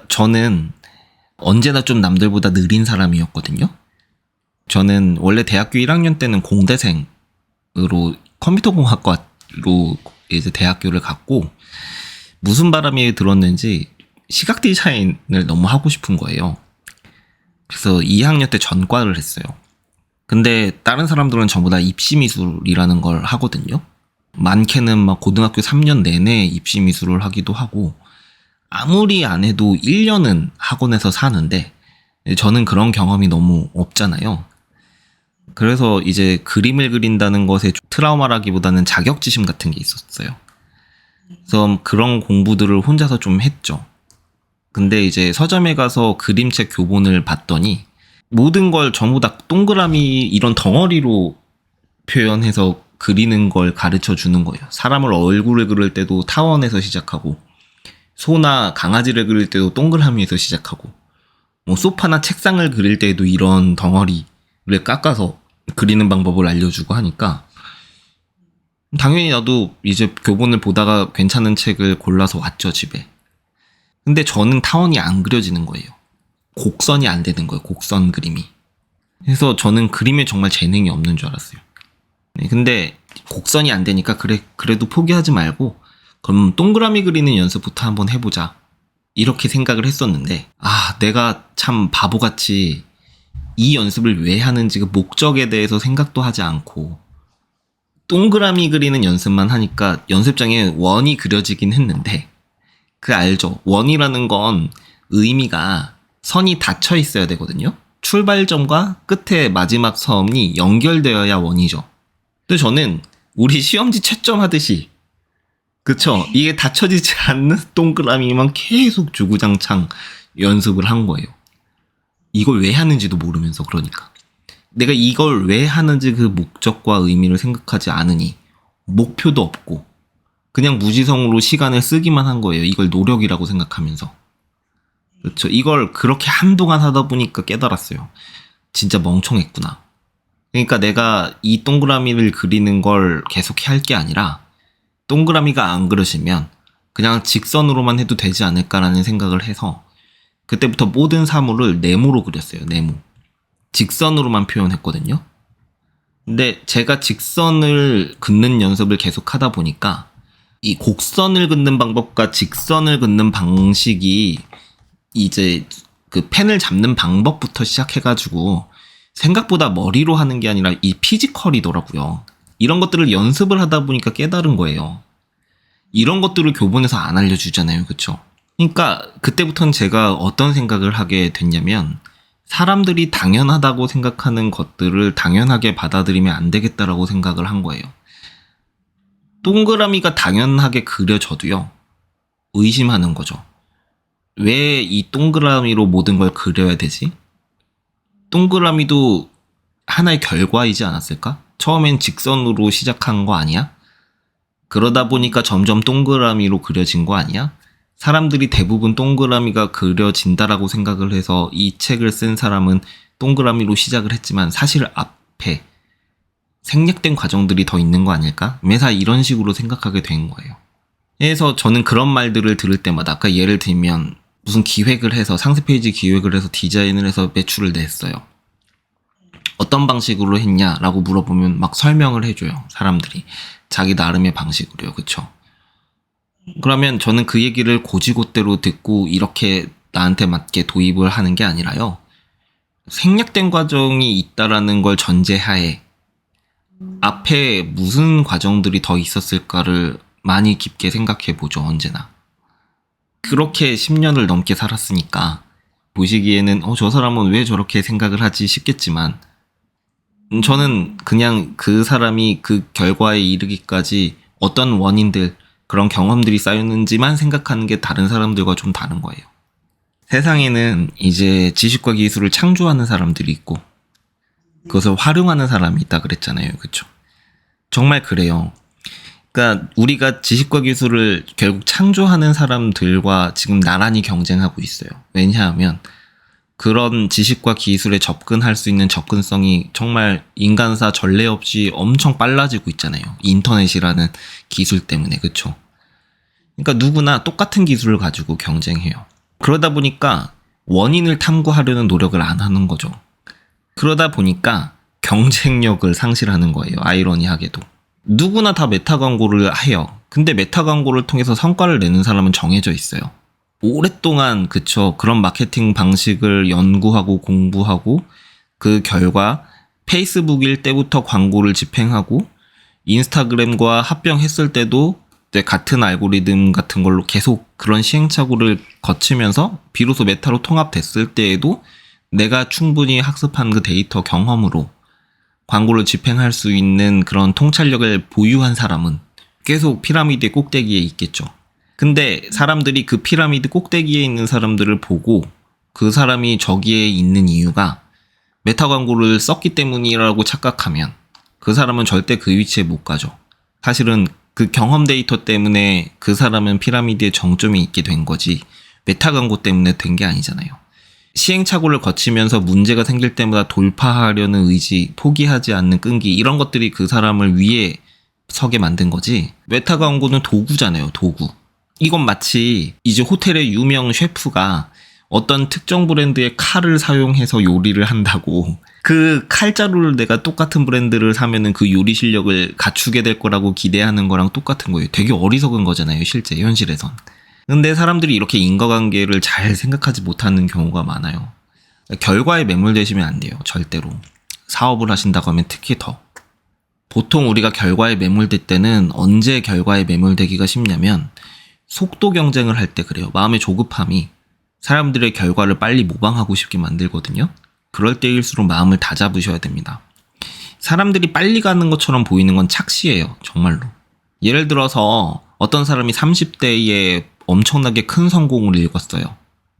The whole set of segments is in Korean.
그러니까 저는 언제나 좀 남들보다 느린 사람이었거든요. 저는 원래 대학교 1학년 때는 공대생으로 컴퓨터공학과로 이제 대학교를 갔고, 무슨 바람이 들었는지 시각 디자인을 너무 하고 싶은 거예요. 그래서 2학년 때 전과를 했어요. 근데 다른 사람들은 전부 다 입시미술이라는 걸 하거든요. 많게는 막 고등학교 3년 내내 입시미술을 하기도 하고, 아무리 안 해도 1년은 학원에서 사는데 저는 그런 경험이 너무 없잖아요. 그래서 이제 그림을 그린다는 것에 트라우마라기보다는 자격지심 같은 게 있었어요. 그래서 그런 공부들을 혼자서 좀 했죠. 근데 이제 서점에 가서 그림책 교본을 봤더니 모든 걸 전부 다 동그라미 이런 덩어리로 표현해서 그리는 걸 가르쳐 주는 거예요. 사람을 얼굴을 그릴 때도 타원에서 시작하고, 소나 강아지를 그릴 때도 동그라미에서 시작하고, 뭐 소파나 책상을 그릴 때도 이런 덩어리를 깎아서 그리는 방법을 알려주고 하니까 당연히 나도 이제 교본을 보다가 괜찮은 책을 골라서 왔죠, 집에. 근데 저는 타원이 안 그려지는 거예요. 곡선이 안 되는 거예요, 곡선 그림이. 그래서 저는 그림에 정말 재능이 없는 줄 알았어요. 네, 근데 곡선이 안 되니까 그래도 포기하지 말고 그럼 동그라미 그리는 연습부터 한번 해보자, 이렇게 생각을 했었는데, 내가 참 바보같이 이 연습을 왜 하는지 그 목적에 대해서 생각도 하지 않고 동그라미 그리는 연습만 하니까 연습장에 원이 그려지긴 했는데, 알죠? 원이라는 건 의미가 선이 닫혀 있어야 되거든요. 출발점과 끝에 마지막 섬이 연결되어야 원이죠. 근데 저는 우리 시험지 채점 하듯이, 그쵸? 이게 닫혀지지 않는 동그라미만 계속 주구장창 연습을 한 거예요. 이걸 왜 하는지도 모르면서. 그러니까 내가 이걸 왜 하는지 그 목적과 의미를 생각하지 않으니 목표도 없고 그냥 무지성으로 시간을 쓰기만 한 거예요. 이걸 노력이라고 생각하면서. 그렇죠. 이걸 그렇게 한동안 하다 보니까 깨달았어요. 진짜 멍청했구나. 그러니까 내가 이 동그라미를 그리는 걸 계속 할 게 아니라 동그라미가 안 그려지면 그냥 직선으로만 해도 되지 않을까라는 생각을 해서 그때부터 모든 사물을 네모로 그렸어요. 네모. 직선으로만 표현했거든요. 근데 제가 직선을 긋는 연습을 계속 하다 보니까 이 곡선을 긋는 방법과 직선을 긋는 방식이 이제 그 펜을 잡는 방법부터 시작해가지고 생각보다 머리로 하는 게 아니라 이 피지컬이더라고요. 이런 것들을 연습을 하다 보니까 깨달은 거예요. 이런 것들을 교본에서 안 알려주잖아요. 그쵸? 그러니까 그때부터는 제가 어떤 생각을 하게 됐냐면, 사람들이 당연하다고 생각하는 것들을 당연하게 받아들이면 안 되겠다라고 생각을 한 거예요. 동그라미가 당연하게 그려져도요, 의심하는 거죠. 왜 이 동그라미로 모든 걸 그려야 되지? 동그라미도 하나의 결과이지 않았을까? 처음엔 직선으로 시작한 거 아니야? 그러다 보니까 점점 동그라미로 그려진 거 아니야? 사람들이 대부분 동그라미가 그려진다라고 생각을 해서 이 책을 쓴 사람은 동그라미로 시작을 했지만 사실 앞에 생략된 과정들이 더 있는 거 아닐까? 매사 이런 식으로 생각하게 된 거예요. 그래서 저는 그런 말들을 들을 때마다, 아까 예를 들면 무슨 기획을 해서, 상세 페이지 기획을 해서 디자인을 해서 매출을 냈어요. 어떤 방식으로 했냐라고 물어보면 막 설명을 해줘요. 사람들이 자기 나름의 방식으로요. 그쵸? 그러면 저는 그 얘기를 고지고대로 듣고 이렇게 나한테 맞게 도입을 하는 게 아니라요, 생략된 과정이 있다라는 걸 전제하에 앞에 무슨 과정들이 더 있었을까를 많이 깊게 생각해 보죠. 언제나. 그렇게 10년을 넘게 살았으니까 보시기에는 저 사람은 왜 저렇게 생각을 하지 싶겠지만, 저는 그냥 그 사람이 그 결과에 이르기까지 어떤 원인들, 그런 경험들이 쌓였는지만 생각하는 게 다른 사람들과 좀 다른 거예요. 세상에는 이제 지식과 기술을 창조하는 사람들이 있고 그것을 활용하는 사람이 있다 그랬잖아요. 그쵸? 정말 그래요. 그러니까 우리가 지식과 기술을 결국 창조하는 사람들과 지금 나란히 경쟁하고 있어요. 왜냐하면 그런 지식과 기술에 접근할 수 있는 접근성이 정말 인간사 전례 없이 엄청 빨라지고 있잖아요. 인터넷이라는 기술 때문에. 그쵸? 그러니까 누구나 똑같은 기술을 가지고 경쟁해요. 그러다 보니까 원인을 탐구하려는 노력을 안 하는 거죠. 그러다 보니까 경쟁력을 상실하는 거예요. 아이러니하게도. 누구나 다 메타 광고를 해요. 근데 메타 광고를 통해서 성과를 내는 사람은 정해져 있어요. 오랫동안 그런 마케팅 방식을 연구하고 공부하고 그 결과 페이스북일 때부터 광고를 집행하고 인스타그램과 합병했을 때도 같은 알고리즘 같은 걸로 계속 그런 시행착오를 거치면서 비로소 메타로 통합됐을 때에도 내가 충분히 학습한 그 데이터 경험으로 광고를 집행할 수 있는 그런 통찰력을 보유한 사람은 계속 피라미드의 꼭대기에 있겠죠. 근데 사람들이 그 피라미드 꼭대기에 있는 사람들을 보고 그 사람이 저기에 있는 이유가 메타 광고를 썼기 때문이라고 착각하면 그 사람은 절대 그 위치에 못 가죠. 사실은 그 경험 데이터 때문에 그 사람은 피라미드의 정점에 있게 된 거지 메타 광고 때문에 된 게 아니잖아요. 시행착오를 거치면서 문제가 생길 때마다 돌파하려는 의지, 포기하지 않는 끈기 이런 것들이 그 사람을 위에 서게 만든 거지. 메타 광고는 도구잖아요. 도구. 이건 마치 이제 호텔의 유명 셰프가 어떤 특정 브랜드의 칼을 사용해서 요리를 한다고 그 칼자루를 내가 똑같은 브랜드를 사면은 그 요리 실력을 갖추게 될 거라고 기대하는 거랑 똑같은 거예요. 되게 어리석은 거잖아요. 실제 현실에선. 근데 사람들이 이렇게 인과관계를 잘 생각하지 못하는 경우가 많아요. 결과에 매몰되시면 안 돼요. 절대로. 사업을 하신다고 하면 특히 더. 보통 우리가 결과에 매몰될 때는 언제 결과에 매몰되기가 쉽냐면 속도 경쟁을 할 때 그래요. 마음의 조급함이 사람들의 결과를 빨리 모방하고 싶게 만들거든요. 그럴 때일수록 마음을 다잡으셔야 됩니다. 사람들이 빨리 가는 것처럼 보이는 건 착시예요. 정말로. 예를 들어서 어떤 사람이 30대에 엄청나게 큰 성공을 읽었어요.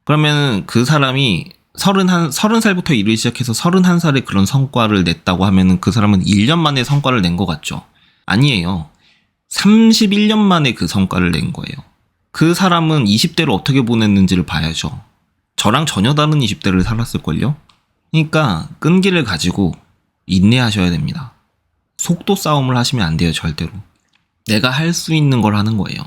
그러면 그 사람이 30살부터 일을 시작해서 31살에 그런 성과를 냈다고 하면 그 사람은 1년 만에 성과를 낸 것 같죠? 아니에요. 31년 만에 그 성과를 낸 거예요. 그 사람은 20대를 어떻게 보냈는지를 봐야죠. 저랑 전혀 다른 20대를 살았을걸요? 그러니까 끈기를 가지고 인내하셔야 됩니다. 속도 싸움을 하시면 안 돼요. 절대로. 내가 할 수 있는 걸 하는 거예요.